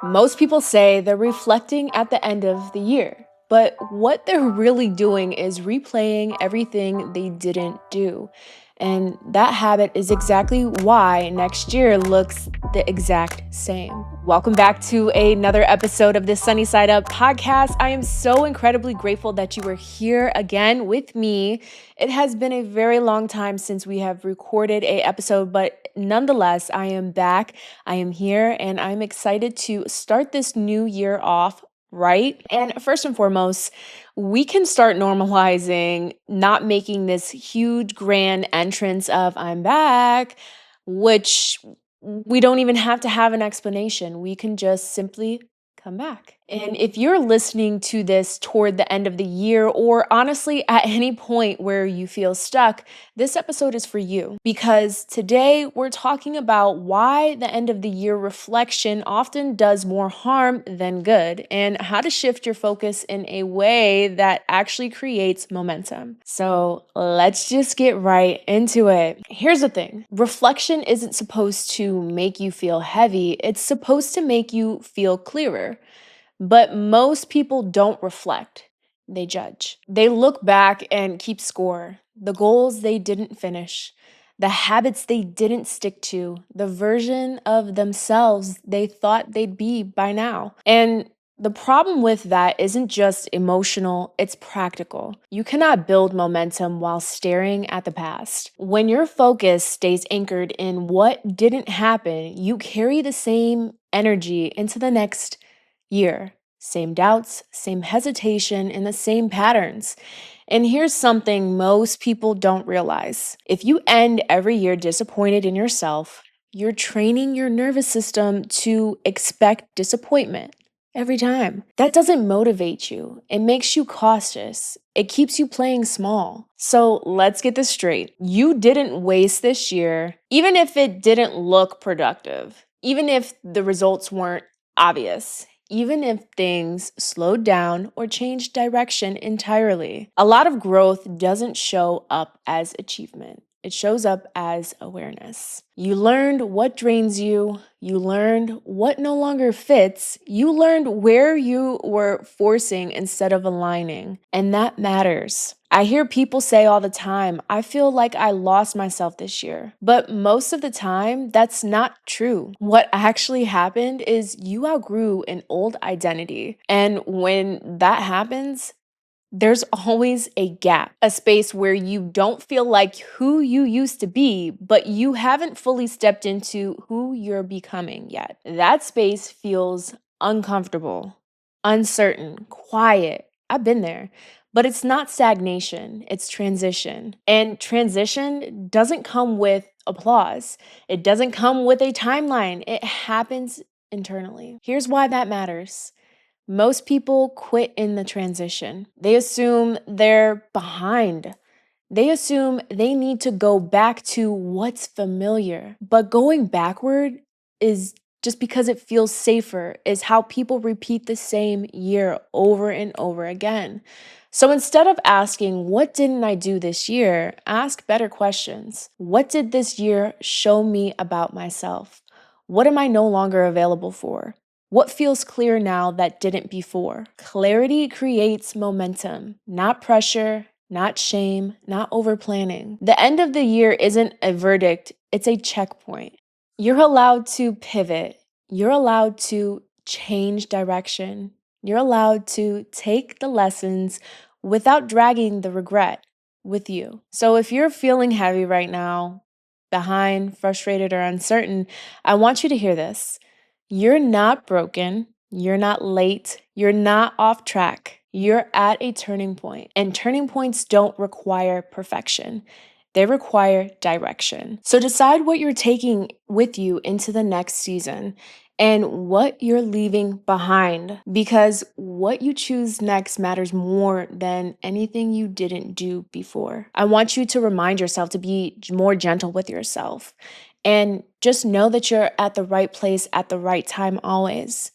Most people say they're reflecting at the end of the year, but what they're really doing is replaying everything they didn't do. And that habit is exactly why next year looks the exact same. Welcome back to another episode of the Sunny Side Up podcast. I am so incredibly grateful that you are here again with me. It has been a very long time since we have recorded an episode, but nonetheless, I am back. I am here and I'm excited to start this new year off right. And first and foremost, we can start normalizing not making this huge grand entrance of I'm back, which we don't even have to have an explanation. We can just simply come back. And if you're listening to this toward the end of the year, or honestly at any point where you feel stuck, this episode is for you because today we're talking about why the end of the year reflection often does more harm than good and how to shift your focus in a way that actually creates momentum. So let's just get right into it. Here's the thing. Reflection isn't supposed to make you feel heavy. It's supposed to make you feel clearer. But most people don't reflect, they judge. They look back and keep score. The goals they didn't finish, the habits they didn't stick to, the version of themselves they thought they'd be by now. And the problem with that isn't just emotional, it's practical. You cannot build momentum while staring at the past. When your focus stays anchored in what didn't happen, you carry the same energy into the next year. Same doubts, same hesitation, and the same patterns. And here's something most people don't realize. If you end every year disappointed in yourself, you're training your nervous system to expect disappointment every time. That doesn't motivate you. It makes you cautious. It keeps you playing small. So let's get this straight. You didn't waste this year, even if it didn't look productive, even if the results weren't obvious, even if things slowed down or changed direction entirely. A lot of growth doesn't show up as achievement. It shows up as awareness. You learned what drains you. You learned what no longer fits. You learned where you were forcing instead of aligning. And that matters. I hear people say all the time, I feel like I lost myself this year. But most of the time, that's not true. What actually happened is you outgrew an old identity. And when that happens, there's always a gap, a space where you don't feel like who you used to be, but you haven't fully stepped into who you're becoming yet. That space feels uncomfortable, uncertain, quiet. I've been there. But it's not stagnation, it's transition. And transition doesn't come with applause, it doesn't come with a timeline, it happens internally. Here's why that matters. Most people quit in the transition. They assume they're behind. They assume they need to go back to what's familiar. But going backward is just because it feels safer, is how people repeat the same year over and over again. So instead of asking, what didn't I do this year? Ask better questions. What did this year show me about myself? What am I no longer available for? What feels clear now that didn't before? Clarity creates momentum, not pressure, not shame, not over planning. The end of the year isn't a verdict, it's a checkpoint. You're allowed to pivot, you're allowed to change direction, you're allowed to take the lessons without dragging the regret with you. So if you're feeling heavy right now, behind, frustrated, or uncertain, I want you to hear this. You're not broken. You're not late. You're not off track. You're at a turning point. And turning points don't require perfection. They require direction. So decide what you're taking with you into the next season and what you're leaving behind, because what you choose next matters more than anything you didn't do before. I want you to remind yourself to be more gentle with yourself and just know that you're at the right place at the right time always.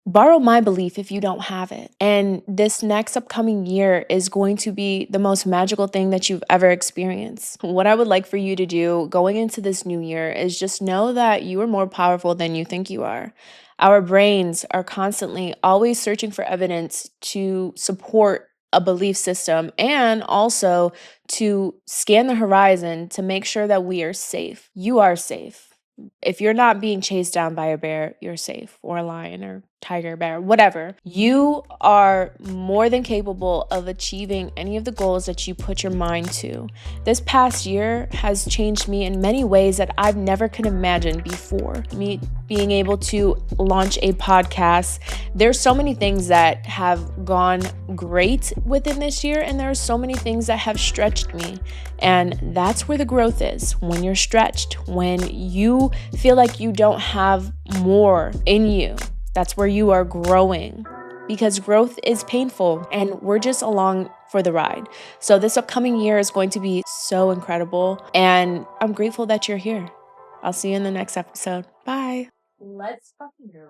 Borrow my belief if you don't have it. And this next upcoming year is going to be the most magical thing that you've ever experienced. What I would like for you to do going into this new year is just know that you are more powerful than you think you are. Our brains are constantly always searching for evidence to support a belief system and also to scan the horizon to make sure that we are safe. You are safe. If you're not being chased down by a bear, you're safe, or a lion or tiger, bear, whatever. You are more than capable of achieving any of the goals that you put your mind to. This past year has changed me in many ways that I've never could imagine before. Me being able to launch a podcast. There's so many things that have gone great within this year, and there are so many things that have stretched me. And that's where the growth is. When you're stretched, when you feel like you don't have more in you, that's where you are growing. Because growth is painful and we're just along for the ride. So this upcoming year is going to be so incredible. And I'm grateful that you're here. I'll see you in the next episode. Bye. Let's fucking go.